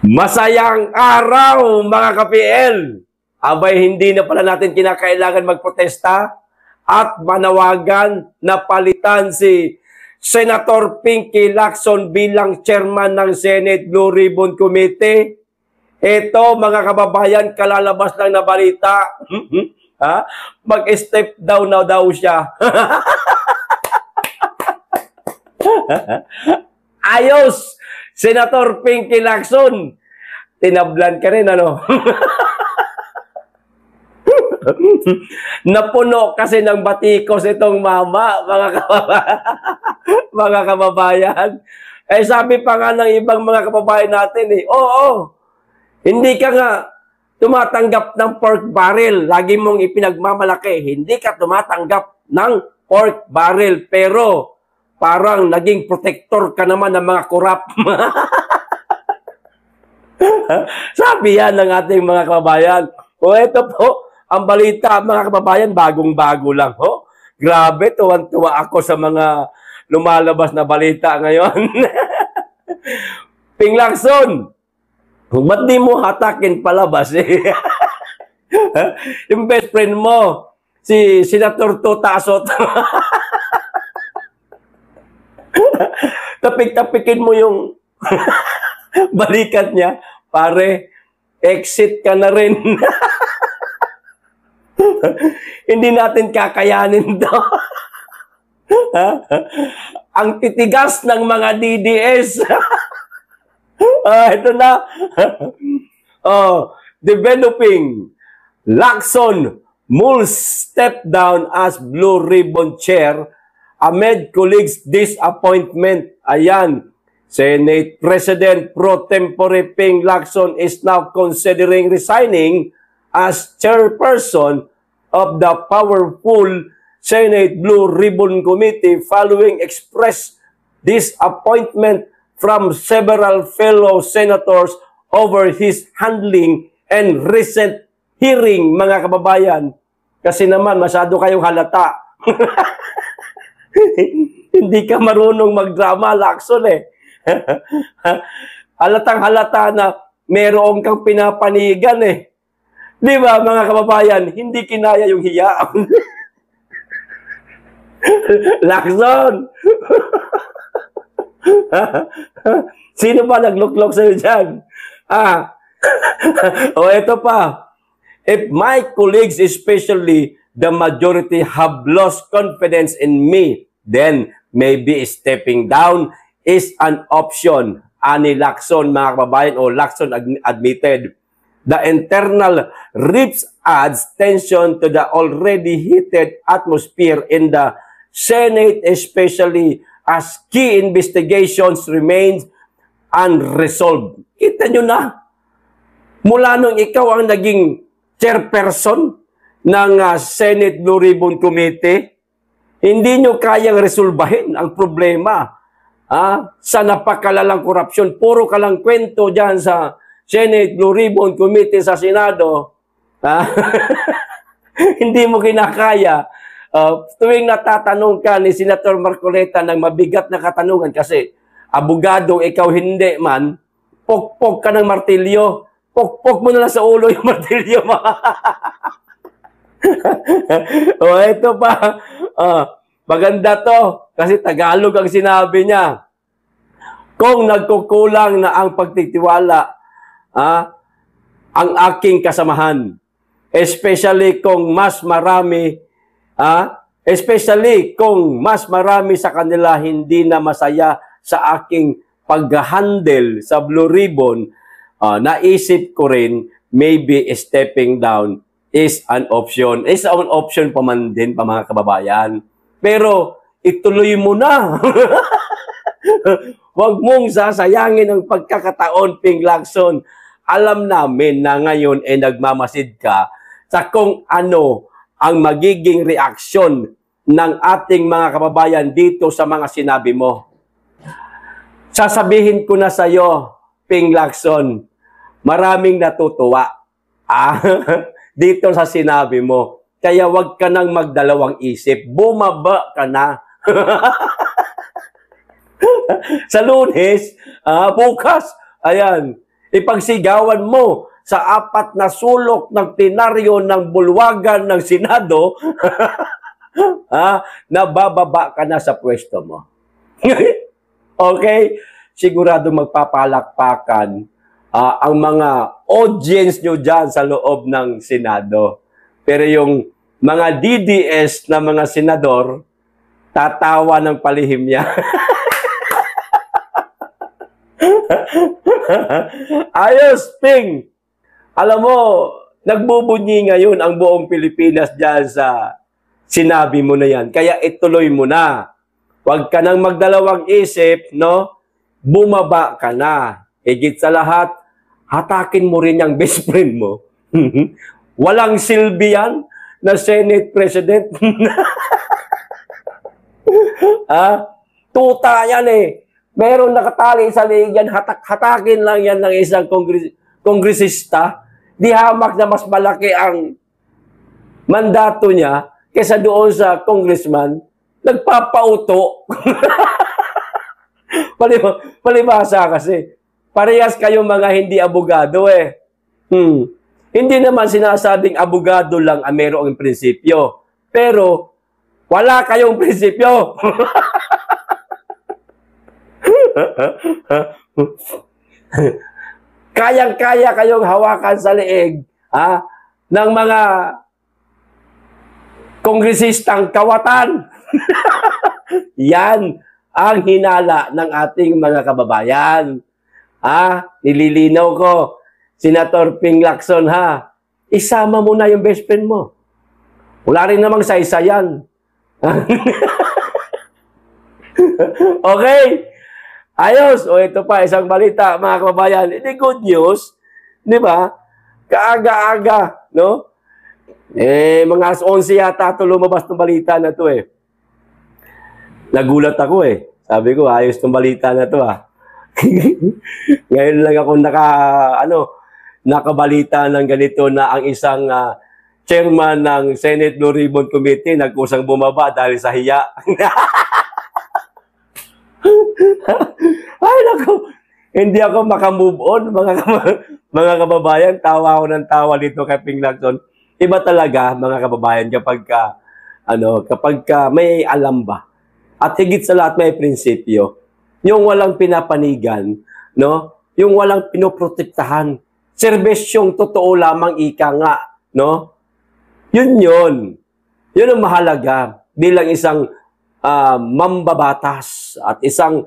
Masayang araw mga ka-PL! Abay, hindi na pala natin kinakailangan magprotesta at manawagan na palitan si Senator Pinky Lacson bilang chairman ng Senate Blue Ribbon Committee. Ito mga kababayan, kalalabas lang na balita. Mag-step down na daw siya. Ayos! Senator Pinky Lacson, tinablan ka rin, ano? Napuno kasi ng batikos itong mama, mga kababayan. Eh, sabi pa nga ng ibang mga kababayan natin, oo, hindi ka nga tumatanggap ng pork barrel. Lagi mong ipinagmamalaki, hindi ka tumatanggap ng pork barrel, pero parang naging protector ka naman ng mga korap. Sabi yan ng ating mga kababayan. O ito po, ang balita mga kababayan, bagong-bago lang. Ho? Grabe, tuwan-tuwa ako sa mga lumalabas na balita ngayon. Ping Lacson, ba't di mo hatakin palabas eh? Yung best friend mo, si Senator Tutasot. Tapik-tapikin mo yung balikat niya, pare, exit ka na rin. Hindi natin kakayanin to. Ang titigas ng mga DDS. Ito na. Developing. Lacson Mulls step down as Blue Ribbon Chair amid colleagues' disappointment. Ayan. Senate President Pro Tempore Ping Lacson is now considering resigning as chairperson of the powerful Senate Blue Ribbon Committee following express disappointment from several fellow senators over his handling and recent hearing, mga kababayan. Kasi naman, masyado kayong halata. Hindi ka marunong magdrama, Lacson eh. Halatang halata na meron kang pinapanigan eh. Di ba mga kababayan, hindi kinaya yung hiya. Lacson! Sino ba nagluklok sa'yo dyan? Ito pa. If my colleagues, especially the majority, have lost confidence in me, then maybe stepping down is an option. Ani Lacson, mga kababayan, o Lacson admitted. The internal rips adds tension to the already heated atmosphere in the Senate, especially as key investigations remain unresolved. Kita nyo na, mula nung ikaw ang naging chairperson ng Senate Blue Ribbon Committee, hindi nyo kayang resolbahin ang problema sa napakalalang korupsyon. Puro ka lang kwento dyan sa Senate Blue Ribbon Committee sa Senado. Hindi mo kinakaya. Tuwing natatanong ka ni Senator Marcoleta ng mabigat na katanungan kasi abogado, ikaw hindi man, pokpok ka ng martilyo. Pokpok mo na lang sa ulo yung martilyo mo. Ito pa. Maganda to kasi Tagalog ang sinabi niya. Kung nagkukulang na ang pagtitiwala, ang aking kasamahan, especially kung mas marami sa kanila hindi na masaya sa aking pag-handle sa Blue Ribbon, naisip ko rin maybe stepping down is an option. Is an option pa man din pa mga kababayan. Pero ituloy mo na. Huwag mong sasayangin ang pagkakataon, Ping Lacson. Alam namin na ngayon ay nagmamasid ka sa kung ano ang magiging reaksyon ng ating mga kababayan dito sa mga sinabi mo. Sasabihin ko na sa iyo, Ping Lacson, maraming natutuwa dito sa sinabi mo. Kaya wag ka nang magdalawang isip. Bumaba ka na. Sa Lunes, bukas, ayan, ipagsigawan mo sa 4 na sulok ng plenaryo ng bulwagan ng Senado, nabababa ka na sa pwesto mo. Okay? Sigurado magpapalakpakan ang mga audience nyo dyan sa loob ng Senado. Pero yung mga DDS na mga senador, tatawa ng palihim niya. Ayos, Ping! Alam mo, nagbubunyi ngayon ang buong Pilipinas dyan sa sinabi mo na yan. Kaya ituloy mo na. Huwag ka nang magdalawang isip, no? Bumaba ka na. Higit sa lahat, hatakin mo rin yung best friend mo. Walang silbi yan na Senate President. Tuta yan eh. Meron nakatali sa liig yan, hatakin lang yan ng isang kongresista. Di hamak na mas malaki ang mandato niya kaysa doon sa congressman, nagpapauto. Palibasa kasi. Parehas kayong mga hindi abogado eh. Hindi naman sinasabing abogado lang ang mayroong prinsipyo. Pero, wala kayong prinsipyo. Kayang-kaya kayong hawakan sa leeg ng mga kongresistang kawatan. Yan ang hinala ng ating mga kababayan. Nililinaw ko, Senator Ping Lacson isama mo na yung best friend mo. Wala rin namang saysayan. Okay? Ayos. O ito pa, isang balita, mga kababayan. Hindi good news. Di ba? Kaaga-aga, no? Mga 11 yata ito lumabas ng balita na ito eh. Nagulat ako eh. Sabi ko, ayos ng balita na ito Ngayon lang ako nakabalita ng ganito na ang isang chairman ng Senate Blue Ribbon Committee nagkusang bumaba dahil sa hiya. Ay, naku. Hindi ako makamove on, mga kababayan. Tawa ako ng tawa dito kay Ping Lacson. Iba talaga, mga kababayan, kapag may alam ba. At higit sa lahat, may prinsipyo. Yung walang pinapanigan, no? Yung walang pinoprotektahan. Serbesyong totoo lamang ika nga, no? Yun. Yun ang mahalaga bilang isang mambabatas at isang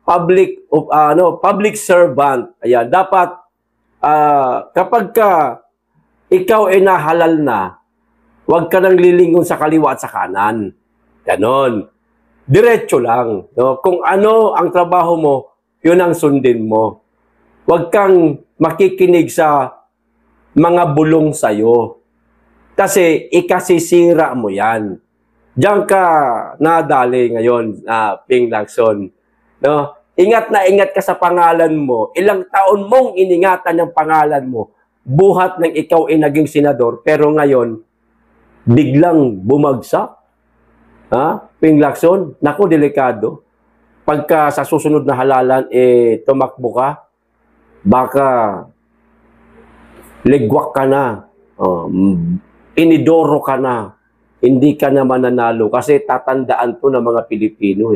public servant. Ayan, dapat kapag ikaw ay nahalal na, huwag ka nang lilingon sa kaliwa at sa kanan. Ganon. Diretso lang. No? Kung ano ang trabaho mo, yun ang sundin mo. Huwag kang makikinig sa mga bulong sa'yo. Kasi ikasisira mo yan. Diyan ka nadali ngayon, Ping Lacson. No? Ingat na ingat ka sa pangalan mo. Ilang taon mong iningatan yung pangalan mo. Buhat ng ikaw ay naging senador, pero ngayon, biglang bumagsak. Ping Lacson, naku, delikado. Pagka sa susunod na halalan, tumakbo ka, baka ligwak ka na, inidoro ka na, hindi ka na mananalo. Kasi tatandaan to ng mga Pilipino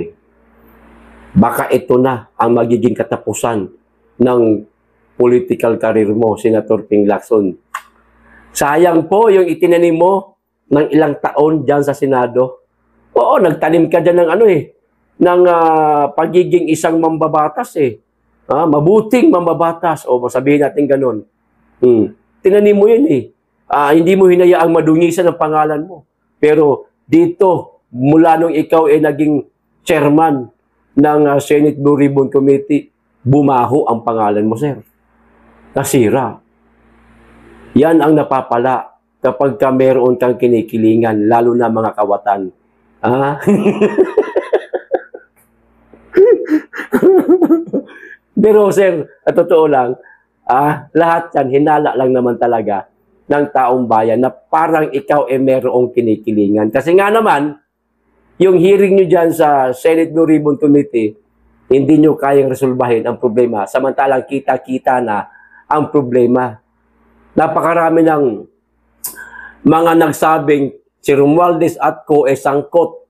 Baka ito na ang magiging katapusan ng political career mo, Senator Ping Lacson. Sayang po yung itinanim mo ng ilang taon dyan sa Senado. Oo, nagtanim ka dyan ng ng pagiging isang mambabatas mabuting mambabatas. O sabihin natin ganun. Tinanim mo yun hindi mo hinayaang madungisan ang pangalan mo. Pero dito, mula nung ikaw ay naging chairman ng Senate Blue Ribbon Committee, bumaho ang pangalan mo, sir. Nasira. Yan ang napapala kapag meron kang kinikilingan, lalo na mga kawatan. Pero sir, at totoo lang, lahat yan, hinala lang naman talaga ng taong bayan na parang ikaw merong kinikilingan. Kasi nga naman, yung hearing nyo dyan sa Senate Blue Ribbon Committee, Hindi nyo kayang resolbahin ang problema. Samantalang kita-kita na ang problema. Napakarami ng mga nagsabing si Romualdez at co ay sangkot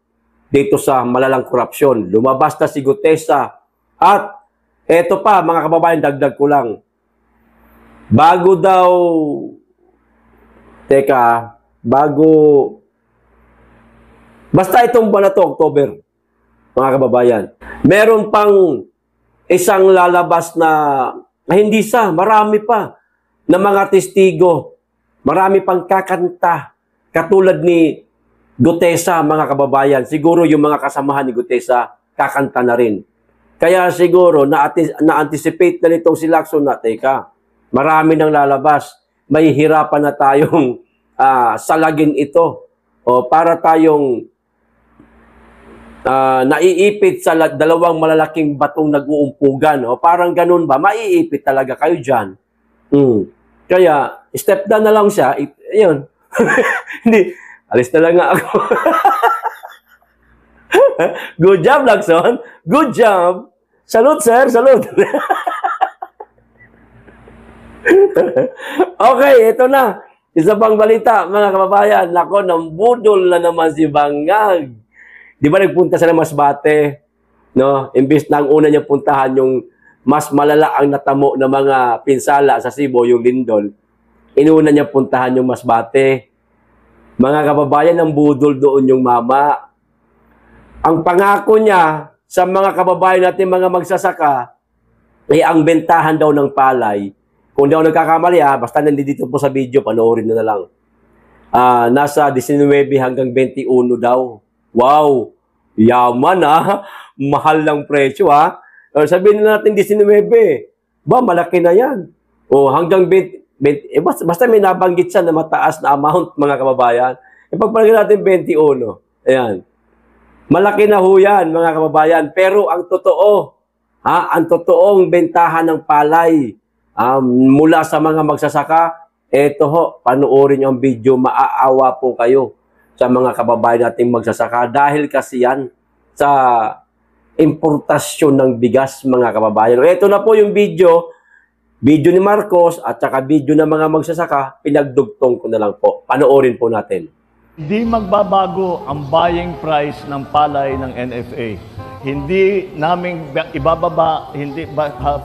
dito sa malalang korupsyon. Lumabas na si Gutesa. At eto pa, mga kababayan, dagdag ko lang. Bago basta itong buwan na to, October, mga kababayan, meron pang isang lalabas na hindi marami pa na mga testigo, marami pang kakanta, katulad ni Gutesa, mga kababayan. Siguro yung mga kasamahan ni Gutesa, kakanta na rin. Kaya siguro, na-anticipate na nitong si Lacson na, marami nang lalabas, may hirapan na tayong salagin ito. O para tayong naiipit sa dalawang malalaking batong nag-uumpugan. O parang ganun ba? Maiipit talaga kayo dyan. Kaya, step down na lang siya. Yun. Hindi. Alis na lang nga ako. Good job, Lacson. Good job. Salute, sir. Salute. Okay, ito na. Isa pang balita, mga kababayan. Nako, nambudol na naman si Bangag. Di ba nagpunta sa Masbate? No? Imbis na ang una niya puntahan yung mas malala ang natamo ng mga pinsala sa Cebu, yung lindol. Inuna niya puntahan yung Masbate. Mga kababayan, ang budol doon yung mama. Ang pangako niya sa mga kababayan natin, mga magsasaka, ay ang bentahan daw ng palay. Kung di ako nagkakamali, basta nandito po sa video, panoorin na lang. Nasa 19 hanggang 21 daw. Wow! Yaman mahal ng presyo sabihin na natin 19. Ba, malaki na yan. O hanggang 20, basta may nabanggit siya na mataas na amount, mga kababayan. Pagpalagay natin 21. Ayan. Malaki na ho yan, mga kababayan. Pero ang totoo, ang totoong bentahan ng palay mula sa mga magsasaka, eto ho, panoorin nyo ang video, maaawa po kayo sa mga kababayan nating magsasaka dahil kasi yan sa importasyon ng bigas, mga kababayan. Ito na po yung video ni Marcos at saka video ng mga magsasaka, pinagdugtong ko na lang po. Panoorin po natin. Hindi magbabago ang buying price ng palay ng NFA. Hindi namin ibababa,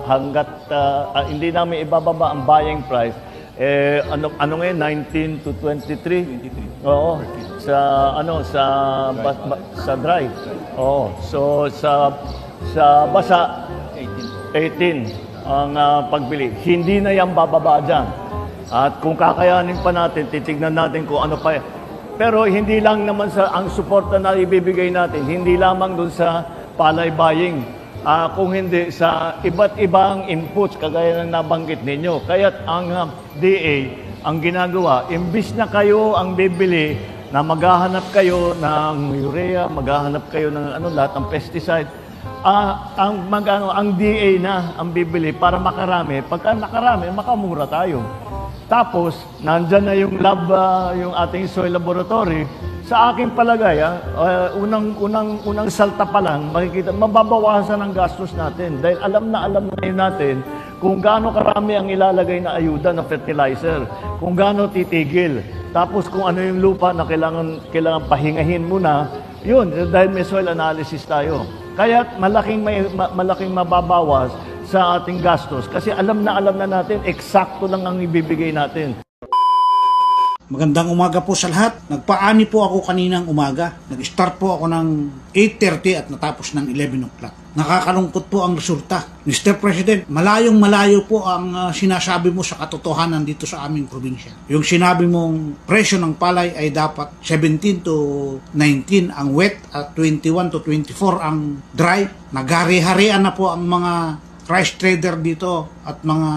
hanggat hindi namin ibababa ang buying price. Ano ngayon, 19 to 23? Oo. Sa dry. Oo. So sa basa 18 ang pagbili. Hindi na yan bababa dyan. At kung kakayanin pa natin, titignan natin kung ano pa. Pero hindi lang naman ang suporta na ibibigay natin, hindi lamang dun sa palay buying. Kung hindi sa iba't ibang inputs, kagaya ng nabanggit ninyo. Kaya't ang DA, ang ginagawa, imbis na kayo ang bibili, na maghahanap kayo ng urea, maghahanap kayo ng lahat ng pesticide, ang DA na ang bibili para makarami. Pagka nakarami, makamura tayo. Tapos, nandyan na yung lab, yung ating soil laboratory. Sa aking palagay, unang salta pa lang, makikita, mababawasan ang gastos natin. Dahil alam na yun natin kung gaano karami ang ilalagay na ayuda na fertilizer, kung gaano titigil. Tapos kung ano yung lupa na kailangan pahingahin muna, yun, dahil may soil analysis tayo. Kaya malaking mababawas sa ating gastos. Kasi alam na natin, eksakto lang ang ibibigay natin. Magandang umaga po sa lahat. Nagpaani po ako kaninang umaga. Nag-start po ako ng 8:30 at natapos ng 11 o'clock. Nakakalungkot po ang resulta. Mr. President, malayong-malayo po ang sinasabi mo sa katotohanan dito sa aming probinsya. Yung sinabi mong presyo ng palay ay dapat 17 to 19 ang wet at 21 to 24 ang dry. Nagari-harian na po ang mga rice trader dito at mga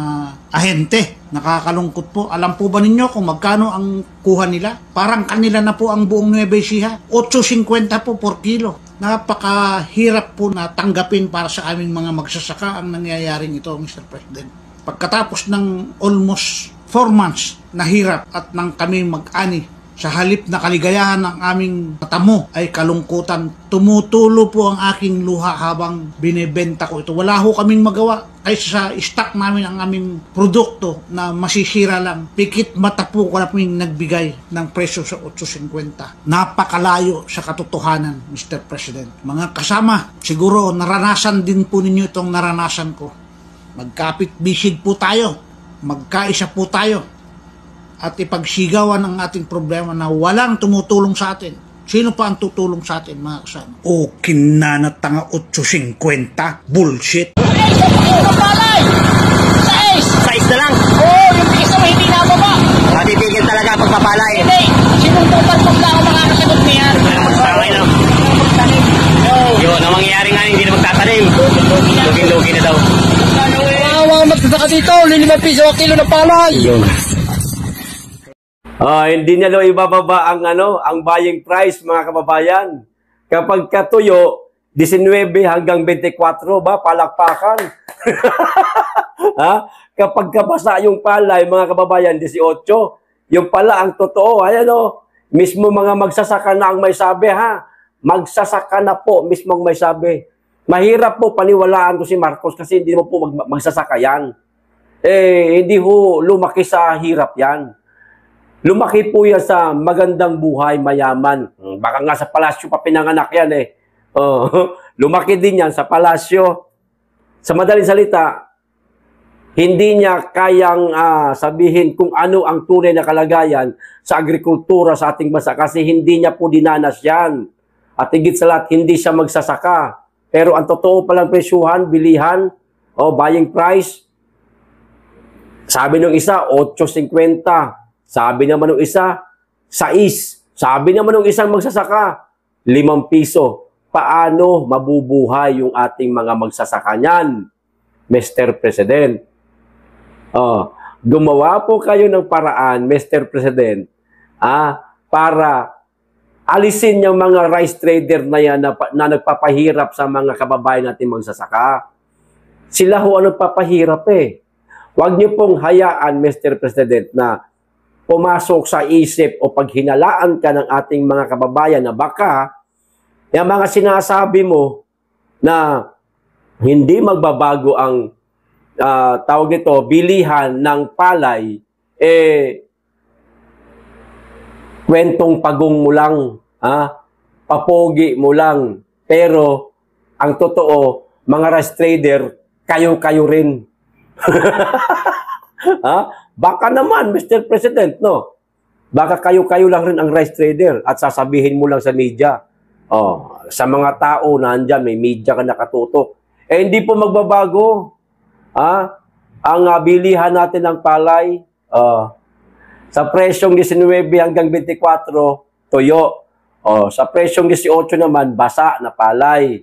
ahente. Nakakalungkot po. Alam po ba ninyo kung magkano ang kuha nila? Parang kanila na po ang buong Nueva Ecija. 8.50 po per kilo. Napakahirap po na tanggapin para sa aming mga magsasaka ang nangyayaring ito, Mr. President. Pagkatapos ng almost 4 months na hirap at nang kami mag-ani Sa halip na kaligayahan ng aming matamo ay kalungkutan, tumutulo po ang aking luha habang binebenta ko ito. Wala ho kaming magawa kaysa sa stock namin ang aming produkto na masisira lang. Pikit mata po ko na kaming nagbigay ng presyo sa 8.50. Napakalayo sa katotohanan, Mr. President. Mga kasama, siguro naranasan din po ninyo itong naranasan ko. Magkapit-bisig po tayo, magkaisa po tayo, at ipagsigawan ang ating problema na walang tumutulong sa atin. Sino pa ang tutulong sa atin, mga kasama? O kinanatanga 8.50? Bullshit! Size na lang. Oo, yung piso hindi na ako ba? Matitigil talaga pagpapalay. Hindi, sinong tutarpok na ako makakasagot niya. Tama na. Yun, ang mangyayari nga hindi na magtatanim. Lugin-lugin na daw. Wow, magsasaka dito, 5 piso ang kilo ng palay. Yun. Hindi niya lo ibababa ang buying price, mga kababayan. Kapag katuyo, 19 hanggang 24 ba, palakpakan. Ha? Kapag kabasa yung palay, mga kababayan, 18. Yung pala ang totoo, ayan o, mismo mga magsasaka na ang may sabi, ha? Magsasaka na po, mismo ang may sabi. Mahirap po paniwalaan to si Marcos kasi hindi mo po magsasaka yan. Hindi ho lumaki sa hirap yan. Lumaki po yan sa magandang buhay, mayaman. Baka nga sa palasyo pa pinanganak yan eh. Lumaki din yan sa palasyo. Sa madaling salita, hindi niya kayang sabihin kung ano ang tunay na kalagayan sa agrikultura sa ating bansa kasi hindi niya po dinanas yan. At higit sa lahat, hindi siya magsasaka. Pero ang totoo palang presyuhan, bilihan, buying price, sabi ng isa, 8.50. Sabi naman ng isa, 6. Sabi naman ng isang magsasaka, 5 piso. Paano mabubuhay yung ating mga magsasaka niyan, Mr. President? Gumawa po kayo ng paraan, Mr. President, para alisin yung mga rice trader na yan na nagpapahirap sa mga kababayan natin magsasaka. Sila ho ang nagpapahirap eh. Huwag niyo pong hayaan, Mr. President, na pumasok sa isip o paghinalaan ka ng ating mga kababayan na baka yung mga sinasabi mo na hindi magbabago ang tawag nito, bilihan ng palay, kwentong pagong mo lang, papogi mo lang. Pero ang totoo, mga rice trader, kayo-kayo rin. Baka naman, Mr. President, no? Baka kayo-kayo lang rin ang rice trader at sasabihin mo lang sa media. Sa mga tao na andyan, may media ka nakatutok. Hindi po magbabago. Ang bilihan natin ng palay, sa presyong 19 hanggang 24, tuyo. Sa presyong 18 naman, basa na palay.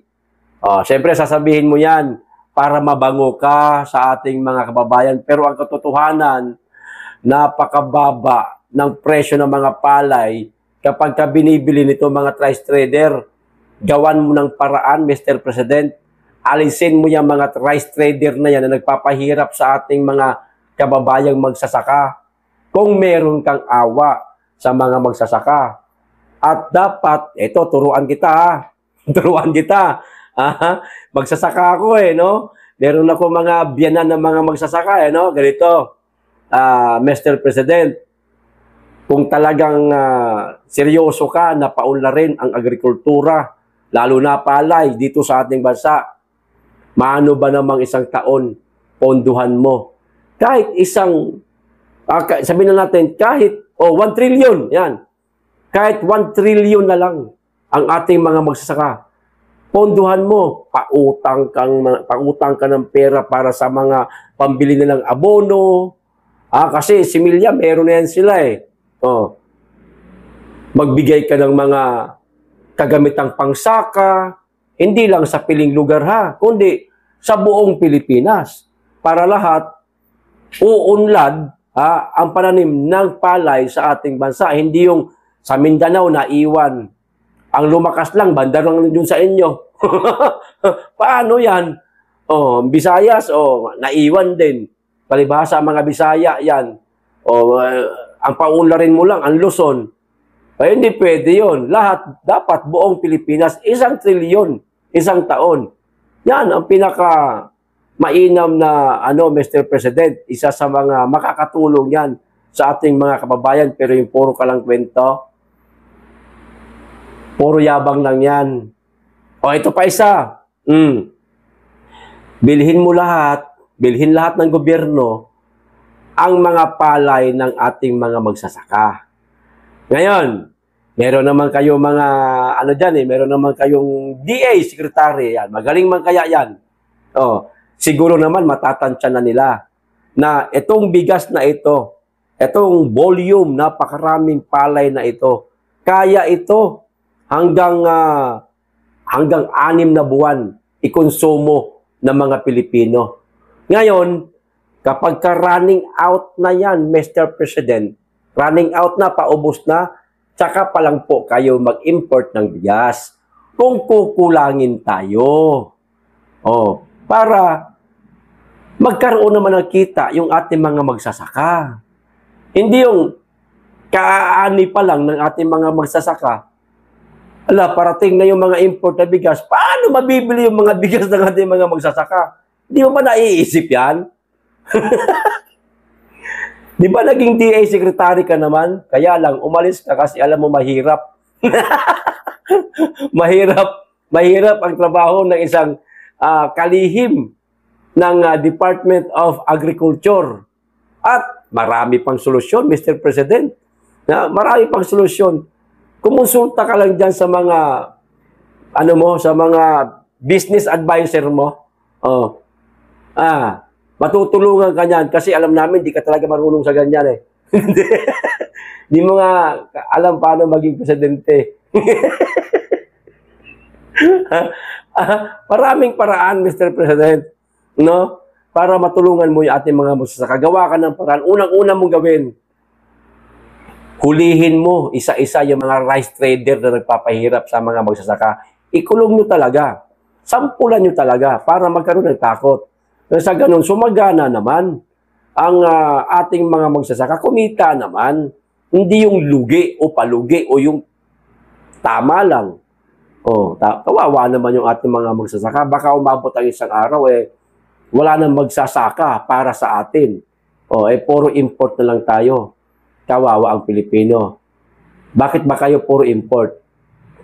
Siyempre, sasabihin mo yan para mabango ka sa ating mga kababayan. Pero ang katotohanan, napakababa ng presyo ng mga palay kapag ka binibili nito mga rice trader. Gawan mo ng paraan, Mr. President. Alisin mo yung mga rice trader na yan na nagpapahirap sa ating mga kababayang magsasaka. Kung meron kang awa sa mga magsasaka. At dapat, turuan kita. Turuan kita. Magsasaka ako no? Meron ako mga biyanan ng mga magsasaka no? Ganito, Mr. President, kung talagang seryoso ka na paunlarin ang agrikultura, lalo na palay dito sa ating bansa, maano ba namang isang taon ponduhan mo? Kahit isang, sabihin na natin, kahit 1 trillion, yan. Kahit 1 trillion na lang ang ating mga magsasaka. Ponduhan mo, pautang ka ng pera para sa mga pambili nilang abono. Kasi similya, meron na yan sila eh. Magbigay ka ng mga kagamitang pangsaka, hindi lang sa piling lugar kundi sa buong Pilipinas. Para lahat, uunlad ang pananim ng palay sa ating bansa. Hindi yung sa Mindanao na iwan. Ang lumakas lang, banda lang dun sa inyo. Paano yan? Visayas, naiwan din. Palibhasa mga Bisaya yan. Ang paunlarin mo lang, ang Luzon. Ay, hindi pwede yun. Lahat, dapat buong Pilipinas, 1 trilyon, isang taon. Yan ang pinaka mainam na Mr. President. Isa sa mga makakatulong yan sa ating mga kababayan. Pero yung puro ka lang kwento, puro yabang lang yan. O, ito pa isa. Bilhin lahat ng gobyerno ang mga palay ng ating mga magsasaka. Ngayon, meron naman kayo mga, meron naman kayong DA secretary, yan. Magaling man kaya yan. Siguro naman matatansya na nila na itong bigas na ito, itong volume, napakaraming palay na ito, kaya ito hanggang 6 na buwan ikonsumo ng mga Pilipino. Ngayon, kapag running out na yan, Mr. President, running out na, paubos na, tsaka pa lang po kayo mag-import ng bigas. Kung kukulangin tayo. Para magkaroon naman ng kita yung ating mga magsasaka. Hindi yung kaani pa lang ng ating mga magsasaka. Parating na yung mga import na bigas. Paano mabibili yung mga bigas ng ating mga magsasaka? Di mo ba naiisip yan? Di ba naging DA secretary ka naman? Kaya lang, umalis ka kasi alam mo mahirap. mahirap ang trabaho ng isang kalihim ng Department of Agriculture. At marami pang solusyon, Mr. President. Marami pang solusyon. Kumonsulta ka lang dyan sa mga, sa mga business advisor mo. Matutulungan ka niyan kasi alam namin di ka talaga marunong sa ganyan eh. Di mo nga alam paano maging presidente. Maraming paraan, Mr. President, no? Para matulungan mo yung ating mga magsasaka. Gawa ka ng paraan. Unang-una mong gawin, hulihin mo isa-isa yung mga rice trader na nagpapahirap sa mga magsasaka. Ikulong nyo talaga. Sampulan nyo talaga para magkaroon ng takot. Sa ganun, sumagana naman ang ating mga magsasaka. Kumita naman. Hindi yung lugi o palugi o yung tama lang. Kawawa naman yung ating mga magsasaka. Baka umabot ang isang araw, wala nang magsasaka para sa atin. Puro import na lang tayo. Kawawa ang Pilipino. Bakit ba kayo puro import?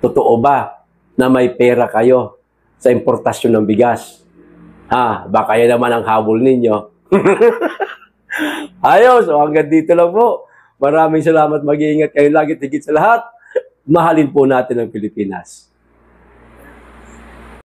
Totoo ba na may pera kayo sa importasyon ng bigas? Baka yan naman ang habol ninyo. Ayos, hanggang dito lang po. Maraming salamat, mag-iingat kayo lagi, tigit sa lahat. Mahalin po natin ang Pilipinas.